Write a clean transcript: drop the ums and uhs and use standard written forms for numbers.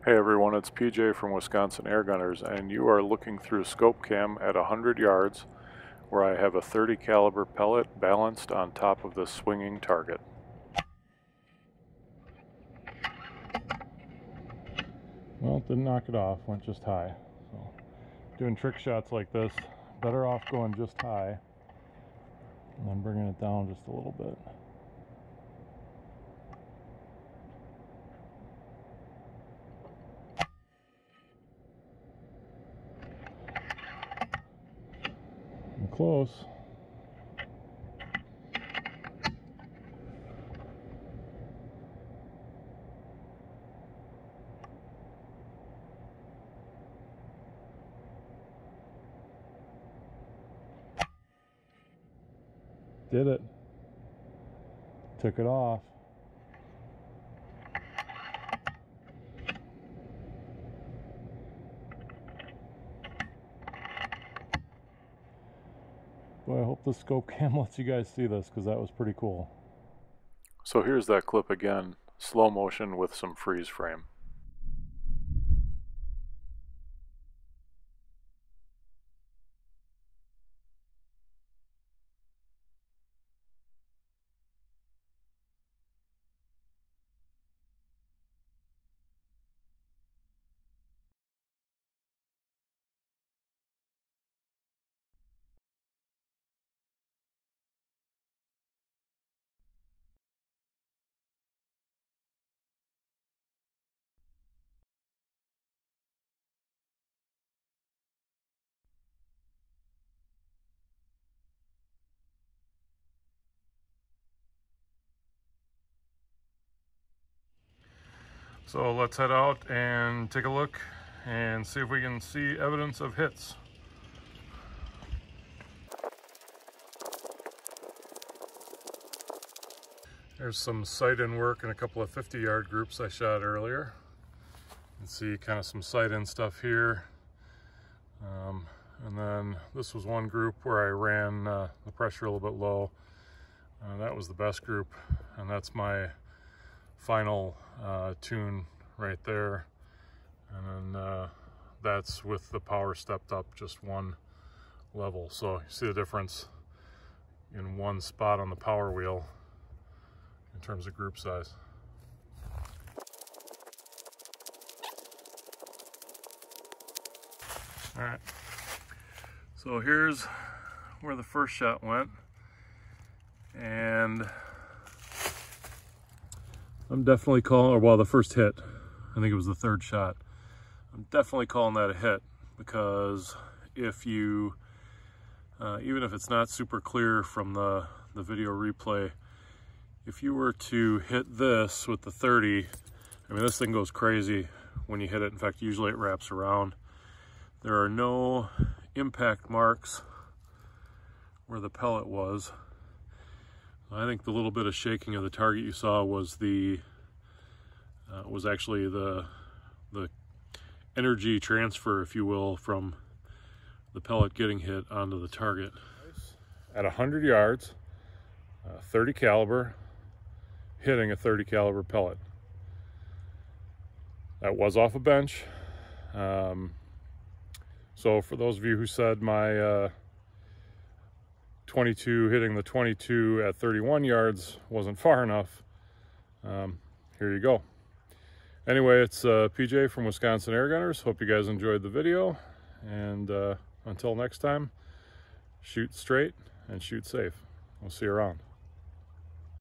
Hey everyone, it's PJ from Wisconsin Airgunners, and you are looking through scope cam at 100 yards where I have a 30 caliber pellet balanced on top of this swinging target. Well, it didn't knock it off, went just high. So, doing trick shots like this, better off going just high and then bringing it down just a little bit. I'm close. Did it. Took it off. Boy, I hope the scope cam lets you guys see this, because that was pretty cool. So here's that clip again, slow motion with some freeze frame. So let's head out and take a look and see if we can see evidence of hits. There's some sight-in work in a couple of 50-yard groups I shot earlier. You can see kind of some sight-in stuff here. And then this was one group where I ran the pressure a little bit low. That was the best group, and that's my final tune right there. And then that's with the power stepped up just one level. So you see the difference in one spot on the power wheel in terms of group size. All right, so here's where the first shot went, and I'm definitely calling, or well, the first hit, I think it was the third shot. I'm definitely calling that a hit, because if you, even if it's not super clear from the video replay, if you were to hit this with the 30, I mean, this thing goes crazy when you hit it. In fact, usually it wraps around. There are no impact marks where the pellet was. I think the little bit of shaking of the target you saw was actually the energy transfer, if you will, from the pellet getting hit onto the target. At 100 yards, 30 caliber, hitting a 30 caliber pellet. That was off a bench. So for those of you who said my 22 hitting the 22 at 31 yards wasn't far enough, here you go. Anyway, it's PJ from Wisconsin Airgunners. Hope you guys enjoyed the video, and until next time, shoot straight and shoot safe. We'll see you around.